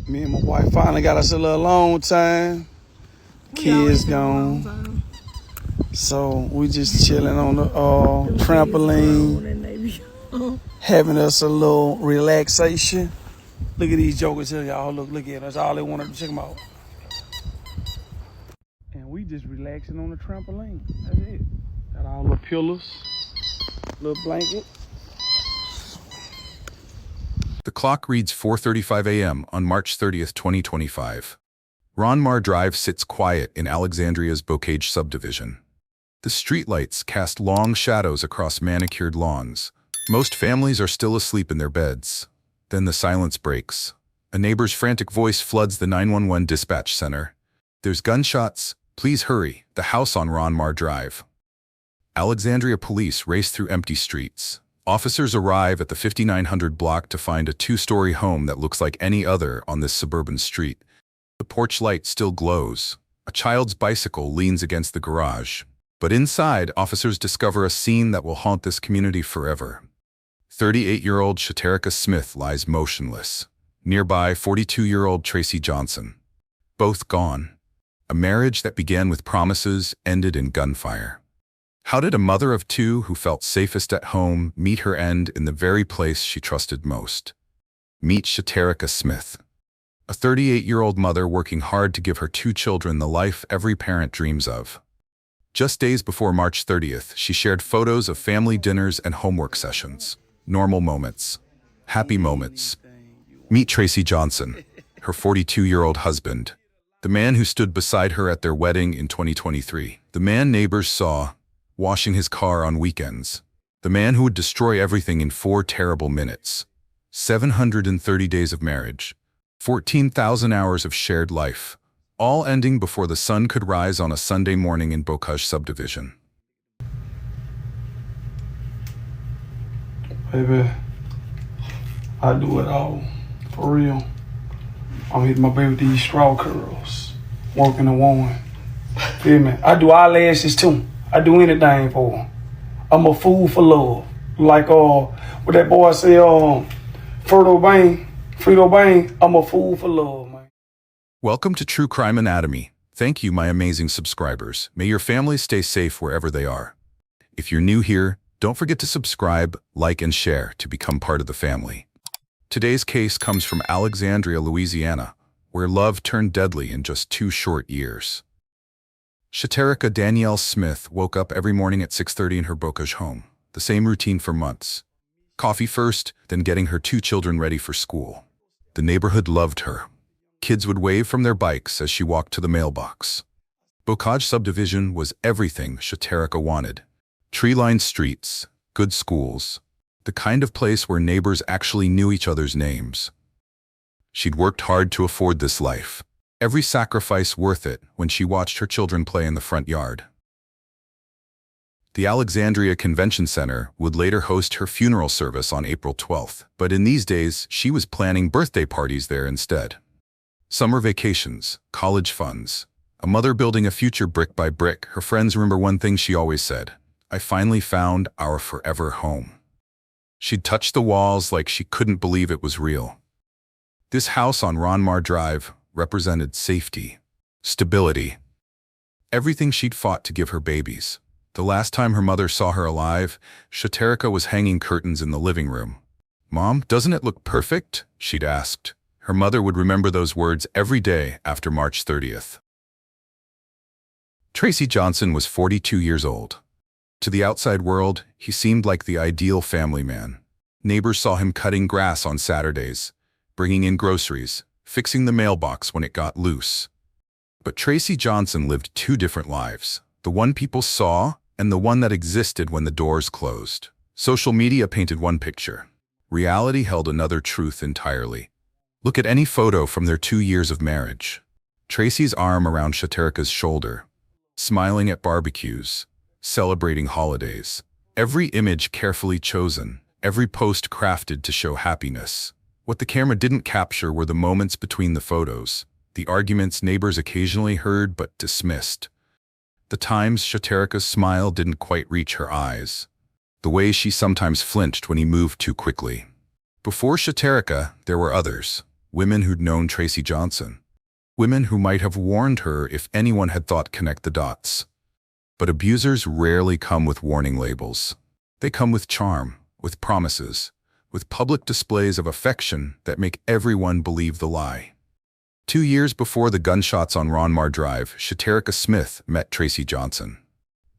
Me and my wife finally got us a little alone time. Kids gone. So we just chilling on the trampoline, having us a little relaxation. Look at these jokers here, y'all. Look at them. That's all they wanted to check them out. And we just relaxing on the trampoline. That's it. Got all the pillows, little blanket. The clock reads 4:35 a.m. on March 30th, 2025. Ron Mar Drive sits quiet in Alexandria's Bocage subdivision. The streetlights cast long shadows across manicured lawns. Most families are still asleep in their beds. Then the silence breaks. A neighbor's frantic voice floods the 911 dispatch center. There's gunshots. Please hurry. The house on Ron Mar Drive. Alexandria police race through empty streets. Officers arrive at the 5900 block to find a two-story home that looks like any other on this suburban street. The porch light still glows. A child's bicycle leans against the garage. But inside, officers discover a scene that will haunt this community forever. 38-year-old Shaterrica Smith lies motionless. Nearby, 42-year-old Tracy Johnson. Both gone. A marriage that began with promises ended in gunfire. How did a mother of two who felt safest at home meet her end in the very place she trusted most? Meet Shaterrica Smith, a 38-year-old mother working hard to give her two children the life every parent dreams of. Just days before March 30th, she shared photos of family dinners and homework sessions. Normal moments. Happy moments. Meet Tracy Johnson, her 42-year-old husband. The man who stood beside her at their wedding in 2023. The man neighbors saw, washing his car on weekends. The man who would destroy everything in 4 terrible minutes. 730 days of marriage. 14,000 hours of shared life. All ending before the sun could rise on a Sunday morning in Bocage subdivision. Baby, I do it all. For real. I'm hitting my baby with these straw curls. Working the one. Feel me? I do eyelashes too. I do anything for her. I'm a fool for love. Like what that boy say, Frito Bang, I'm a fool for love, man. Welcome to True Crime Anatomy. Thank you, my amazing subscribers. May your families stay safe wherever they are. If you're new here, don't forget to subscribe, like, and share to become part of the family. Today's case comes from Alexandria, Louisiana, where love turned deadly in just 2 short years. Shaterrica Danielle Smith woke up every morning at 6:30 in her Bocage home. The same routine for months. Coffee first, then getting her 2 children ready for school. The neighborhood loved her. Kids would wave from their bikes as she walked to the mailbox. Bocage subdivision was everything Shaterrica wanted. Tree-lined streets, good schools, the kind of place where neighbors actually knew each other's names. She'd worked hard to afford this life. Every sacrifice worth it when she watched her children play in the front yard. The Alexandria Convention Center would later host her funeral service on April 12th, but in these days, she was planning birthday parties there instead. Summer vacations, college funds, a mother building a future brick by brick. Her friends remember one thing she always said: "I finally found our forever home." She'd touch the walls like she couldn't believe it was real. This house on Ron Mar Drive represented safety, stability, everything she'd fought to give her babies. The last time her mother saw her alive, Shaterrica was hanging curtains in the living room. "Mom, doesn't it look perfect?" she'd asked. Her mother would remember those words every day after March 30th. Tracy Johnson was 42 years old. To the outside world, he seemed like the ideal family man. Neighbors saw him cutting grass on Saturdays, bringing in groceries, fixing the mailbox when it got loose. But Tracy Johnson lived 2 different lives, the one people saw and the one that existed when the doors closed. Social media painted one picture. Reality held another truth entirely. Look at any photo from their 2 years of marriage. Tracy's arm around Shaterrica's shoulder, smiling at barbecues, celebrating holidays. Every image carefully chosen, every post crafted to show happiness. What the camera didn't capture were the moments between the photos, the arguments neighbors occasionally heard but dismissed. The times Shaterrica's smile didn't quite reach her eyes. The way she sometimes flinched when he moved too quickly. Before Shaterrica, there were others. women who'd known Tracy Johnson, women who might have warned her if anyone had thought connect the dots. But abusers rarely come with warning labels. They come with charm, with promises, with public displays of affection that make everyone believe the lie. 2 years before the gunshots on Ron Mar Drive, Shaterrica Smith met Tracy Johnson.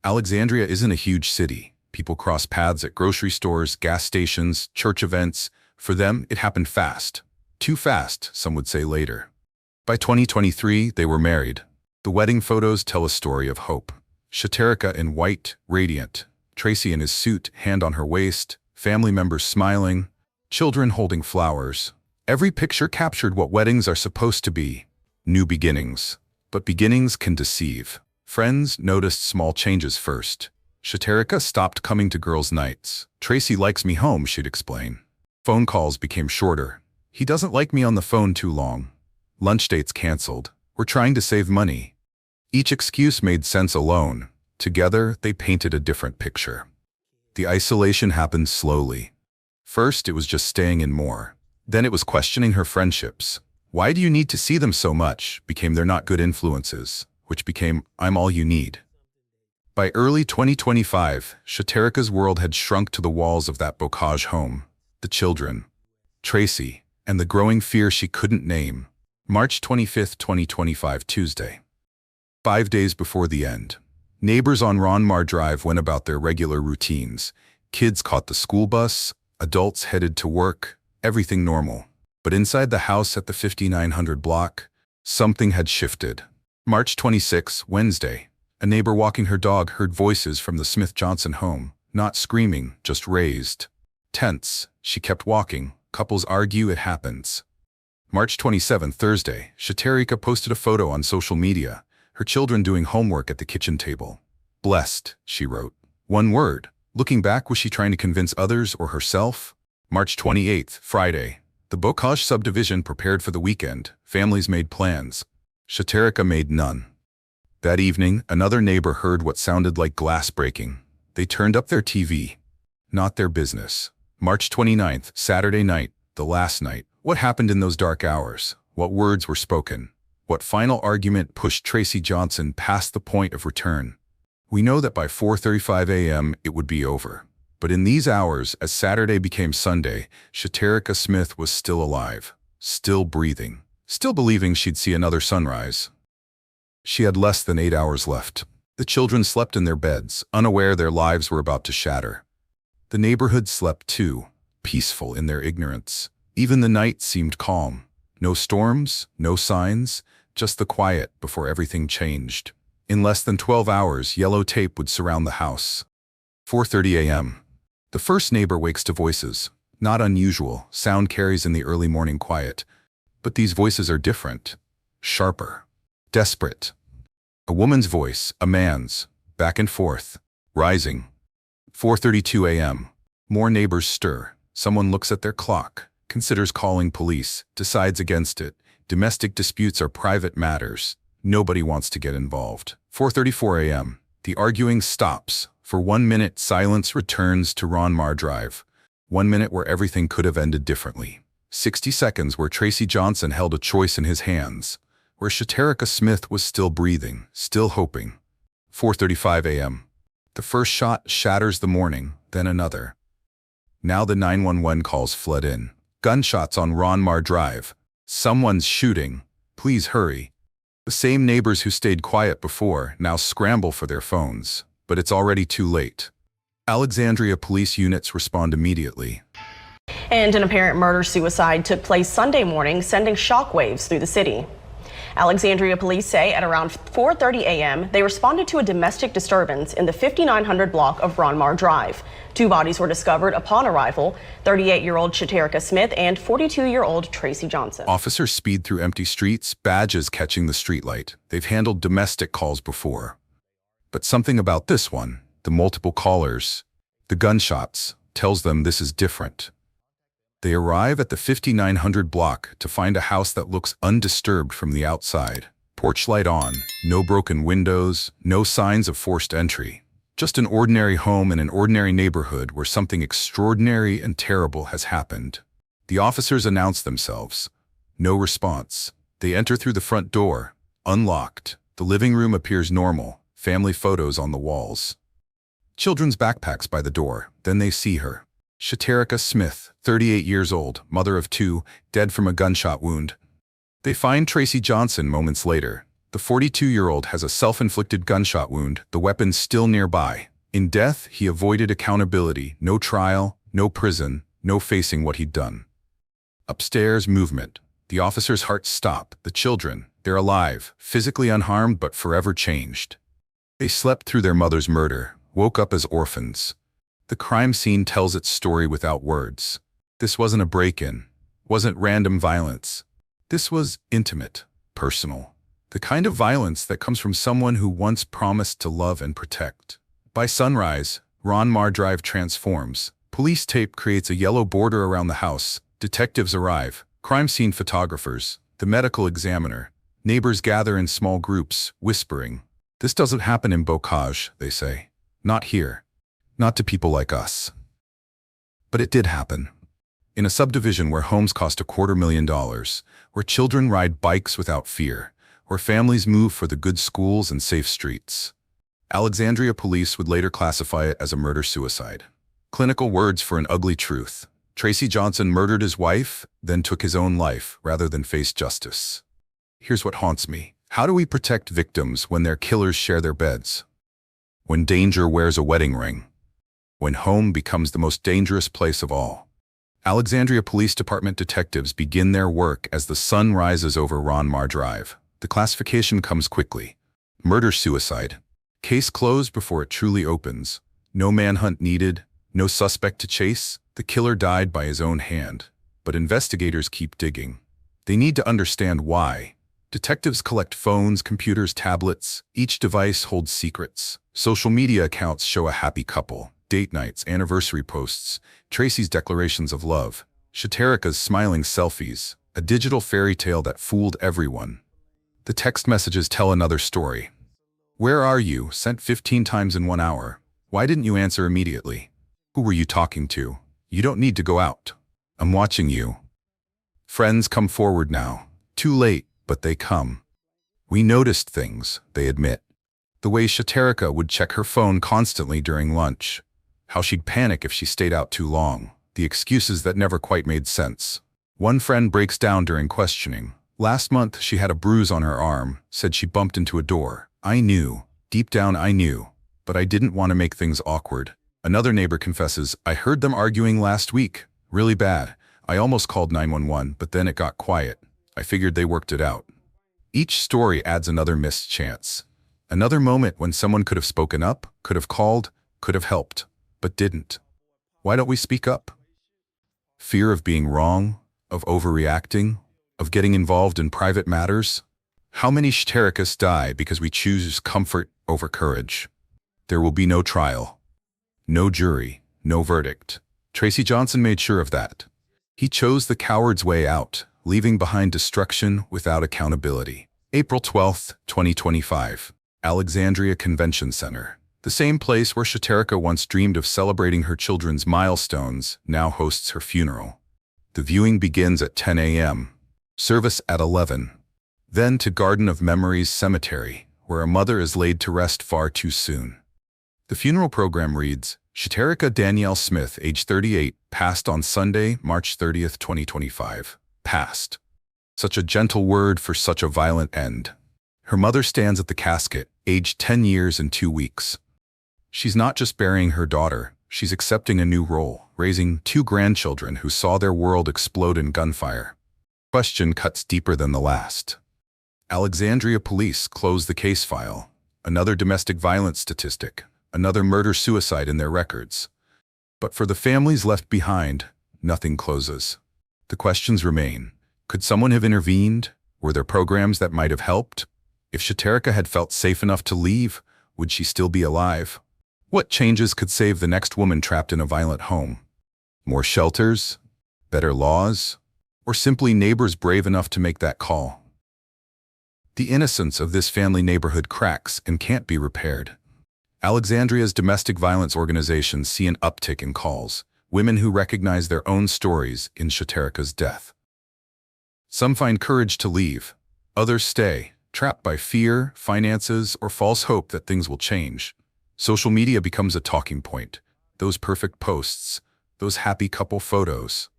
Alexandria isn't a huge city. People cross paths at grocery stores, gas stations, church events. For them, it happened fast. Too fast, some would say later. By 2023, they were married. The wedding photos tell a story of hope. Shaterrica in white, radiant. Tracy in his suit, hand on her waist, family members smiling, children holding flowers. Every picture captured what weddings are supposed to be. New beginnings. But beginnings can deceive. Friends noticed small changes first. Shaterrica stopped coming to girls' nights. Tracy likes me home, she'd explain. Phone calls became shorter. He doesn't like me on the phone too long. Lunch dates canceled. We're trying to save money. Each excuse made sense alone. Together, they painted a different picture. The isolation happened slowly. First, it was just staying in more. Then it was questioning her friendships. Why do you need to see them so much? Became they're not good influences, which became I'm all you need. By early 2025, Shaterrica's world had shrunk to the walls of that bocage home. The children, Tracy, and the growing fear she couldn't name. March 25, 2025, Tuesday. 5 days before the end. Neighbors on Ron Mar Drive went about their regular routines. Kids caught the school bus, adults headed to work, everything normal. But inside the house at the 5900 block, something had shifted. March 26, Wednesday. A neighbor walking her dog heard voices from the Smith Johnson home, not screaming, just raised. Tense, she kept walking. Couples argue, it happens. March 27, Thursday, Shaterrica posted a photo on social media, her children doing homework at the kitchen table. Blessed, she wrote. One word. Looking back, was she trying to convince others or herself? March 28, Friday. The Bocage subdivision prepared for the weekend. Families made plans. Shaterrica made none. That evening, another neighbor heard what sounded like glass breaking. They turned up their TV. Not their business. March 29th, Saturday night, the last night. What happened in those dark hours? What words were spoken? What final argument pushed Tracy Johnson past the point of return? We know that by 4:35 a.m. it would be over. But in these hours, as Saturday became Sunday, Shaterrica Smith was still alive, still breathing, still believing she'd see another sunrise. She had less than 8 hours left. The children slept in their beds, unaware their lives were about to shatter. The neighborhood slept too, peaceful in their ignorance. Even the night seemed calm. No storms, no signs, just the quiet before everything changed. In less than 12 hours, yellow tape would surround the house. 4:30 a.m. The first neighbor wakes to voices. Not unusual, sound carries in the early morning quiet. But these voices are different, sharper, desperate. A woman's voice, a man's, back and forth, rising. 4:32 a.m. More neighbors stir. Someone looks at their clock, considers calling police, decides against it. Domestic disputes are private matters. Nobody wants to get involved. 4:34 a.m. The arguing stops. For 1 minute, silence returns to Ron Mar Drive. 1 minute where everything could have ended differently. 60 seconds where Tracy Johnson held a choice in his hands. Where Shaterrica Smith was still breathing, still hoping. 4:35 a.m. The first shot shatters the morning, then another. Now the 911 calls flood in. Gunshots on Ron Mar Drive. Someone's shooting. Please hurry. The same neighbors who stayed quiet before now scramble for their phones. But it's already too late. Alexandria police units respond immediately. And an apparent murder-suicide took place Sunday morning, sending shockwaves through the city. Alexandria police say at around 4:30 a.m. they responded to a domestic disturbance in the 5900 block of Ron Mar Drive. 2 bodies were discovered upon arrival, 38-year-old Shaterrica Smith and 42-year-old Tracy Johnson. Officers speed through empty streets, badges catching the streetlight. They've handled domestic calls before. But something about this one, the multiple callers, the gunshots, tells them this is different. They arrive at the 5900 block to find a house that looks undisturbed from the outside. Porch light on, no broken windows, no signs of forced entry. Just an ordinary home in an ordinary neighborhood where something extraordinary and terrible has happened. The officers announce themselves. No response. They enter through the front door, unlocked. The living room appears normal, family photos on the walls. Children's backpacks by the door, then they see her. Shaterrica Smith, 38 years old, mother of 2, dead from a gunshot wound. They find Tracy Johnson moments later. The 42-year-old has a self-inflicted gunshot wound, the weapon still nearby. In death, he avoided accountability, no trial, no prison, no facing what he'd done. Upstairs, movement. The officer's heart stopped. The children, they're alive, physically unharmed but forever changed. They slept through their mother's murder, woke up as orphans. The crime scene tells its story without words. This wasn't a break-in, wasn't random violence. This was intimate, personal. The kind of violence that comes from someone who once promised to love and protect. By sunrise, Ron Mar Drive transforms. Police tape creates a yellow border around the house. Detectives arrive. Crime scene photographers, the medical examiner. Neighbors gather in small groups, whispering. This doesn't happen in Bocage, they say. Not here. Not to people like us. But it did happen. In a subdivision where homes cost $250,000, where children ride bikes without fear, where families move for the good schools and safe streets. Alexandria police would later classify it as a murder-suicide. Clinical words for an ugly truth. Tracy Johnson murdered his wife, then took his own life rather than face justice. Here's what haunts me. How do we protect victims when their killers share their beds? When danger wears a wedding ring? When home becomes the most dangerous place of all? Alexandria Police Department detectives begin their work as the sun rises over Ron Mar Drive. The classification comes quickly. Murder-suicide. Case closed before it truly opens. No manhunt needed, no suspect to chase. The killer died by his own hand. But investigators keep digging. They need to understand why. Detectives collect phones, computers, tablets. Each device holds secrets. Social media accounts show a happy couple. Date nights, anniversary posts, Tracy's declarations of love, Shaterrica's smiling selfies, a digital fairy tale that fooled everyone. The text messages tell another story. Where are you? Sent 15 times in 1 hour. Why didn't you answer immediately? Who were you talking to? You don't need to go out. I'm watching you. Friends come forward now. Too late, but they come. We noticed things, they admit. The way Shaterrica would check her phone constantly during lunch. How she'd panic if she stayed out too long. The excuses that never quite made sense. One friend breaks down during questioning. Last month, she had a bruise on her arm, said she bumped into a door. I knew. Deep down, I knew. But I didn't want to make things awkward. Another neighbor confesses, I heard them arguing last week. Really bad. I almost called 911, but then it got quiet. I figured they worked it out. Each story adds another missed chance. Another moment when someone could have spoken up, could have called, could have helped, but didn't. Why don't we speak up? Fear of being wrong, of overreacting, of getting involved in private matters? How many Shaterricas die because we choose comfort over courage? There will be no trial. No jury, no verdict. Tracy Johnson made sure of that. He chose the coward's way out, leaving behind destruction without accountability. April 12, 2025. Alexandria Convention Center. The same place where Shaterrica once dreamed of celebrating her children's milestones now hosts her funeral. The viewing begins at 10 a.m. Service at 11. Then to Garden of Memories Cemetery, where a mother is laid to rest far too soon. The funeral program reads, Shaterrica Danielle Smith, age 38, passed on Sunday, March 30th, 2025. Passed. Such a gentle word for such a violent end. Her mother stands at the casket, aged 10 years and 2 weeks. She's not just burying her daughter, she's accepting a new role, raising 2 grandchildren who saw their world explode in gunfire. Question cuts deeper than the last. Alexandria police close the case file. Another domestic violence statistic. Another murder-suicide in their records. But for the families left behind, nothing closes. The questions remain. Could someone have intervened? Were there programs that might have helped? If Shaterrica had felt safe enough to leave, would she still be alive? What changes could save the next woman trapped in a violent home? More shelters? Better laws? Or simply neighbors brave enough to make that call? The innocence of this family neighborhood cracks and can't be repaired. Alexandria's domestic violence organizations see an uptick in calls, women who recognize their own stories in Shaterrica's death. Some find courage to leave. Others stay, trapped by fear, finances, or false hope that things will change. Social media becomes a talking point. Those perfect posts, those happy couple photos.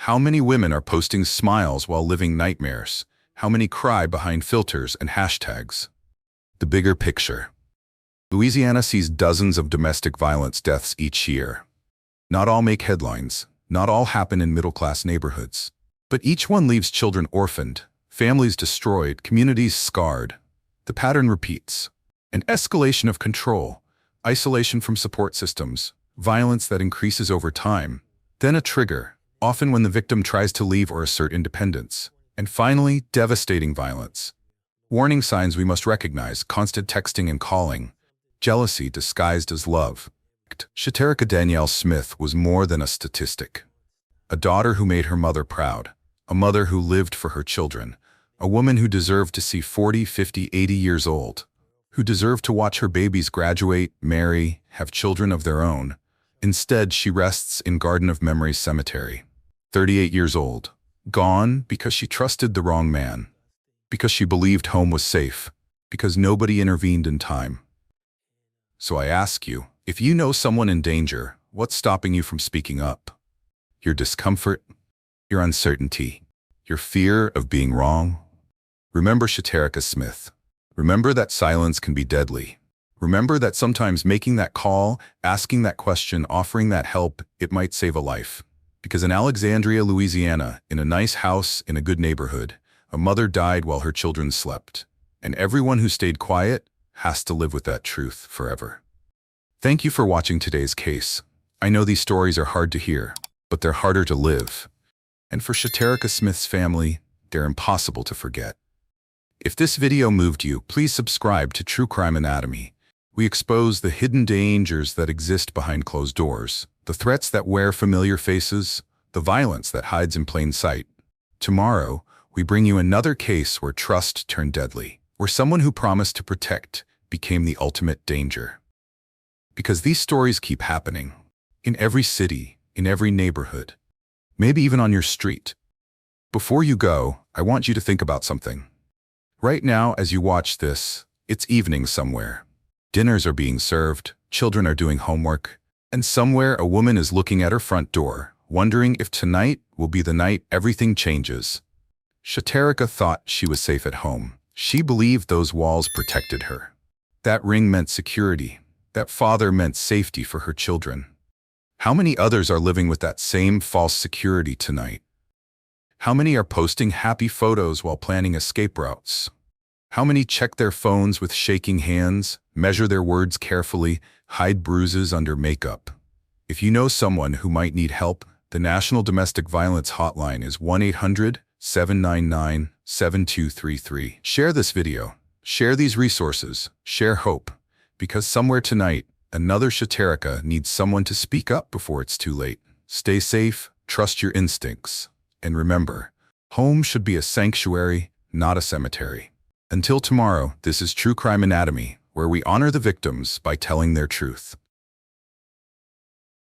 How many women are posting smiles while living nightmares? How many cry behind filters and hashtags? The bigger picture. Louisiana sees dozens of domestic violence deaths each year. Not all make headlines. Not all happen in middle-class neighborhoods. But each one leaves children orphaned, families destroyed, communities scarred. The pattern repeats. An escalation of control, isolation from support systems, violence that increases over time, then a trigger, often when the victim tries to leave or assert independence, and finally, devastating violence. Warning signs we must recognize: constant texting and calling, jealousy disguised as love. Shaterrica Smith was more than a statistic. A daughter who made her mother proud, a mother who lived for her children, a woman who deserved to see 40, 50, 80 years old, who deserved to watch her babies graduate, marry, have children of their own. Instead, she rests in Garden of Memories Cemetery. 38 years old, gone because she trusted the wrong man, because she believed home was safe, because nobody intervened in time. So I ask you, if you know someone in danger, what's stopping you from speaking up? Your discomfort, your uncertainty, your fear of being wrong? Remember Shaterrica Smith. Remember that silence can be deadly. Remember that sometimes making that call, asking that question, offering that help, it might save a life. Because in Alexandria, Louisiana, in a nice house in a good neighborhood, a mother died while her children slept. And everyone who stayed quiet has to live with that truth forever. Thank you for watching today's case. I know these stories are hard to hear, but they're harder to live. And for Shaterrica Smith's family, they're impossible to forget. If this video moved you, please subscribe to True Crime Anatomy. We expose the hidden dangers that exist behind closed doors, the threats that wear familiar faces, the violence that hides in plain sight. Tomorrow, we bring you another case where trust turned deadly, where someone who promised to protect became the ultimate danger. Because these stories keep happening, in every city, in every neighborhood, maybe even on your street. Before you go, I want you to think about something. Right now, as you watch this, it's evening somewhere. Dinners are being served, children are doing homework, and somewhere a woman is looking at her front door, wondering if tonight will be the night everything changes. Shaterrica thought she was safe at home. She believed those walls protected her. That ring meant security. That father meant safety for her children. How many others are living with that same false security tonight? How many are posting happy photos while planning escape routes? How many check their phones with shaking hands, measure their words carefully, hide bruises under makeup? If you know someone who might need help, the National Domestic Violence Hotline is 1-800-799-7233. Share this video. Share these resources. Share hope. Because somewhere tonight, another Shaterrica needs someone to speak up before it's too late. Stay safe, trust your instincts, and remember, home should be a sanctuary, not a cemetery. Until tomorrow, this is True Crime Anatomy, where we honor the victims by telling their truth.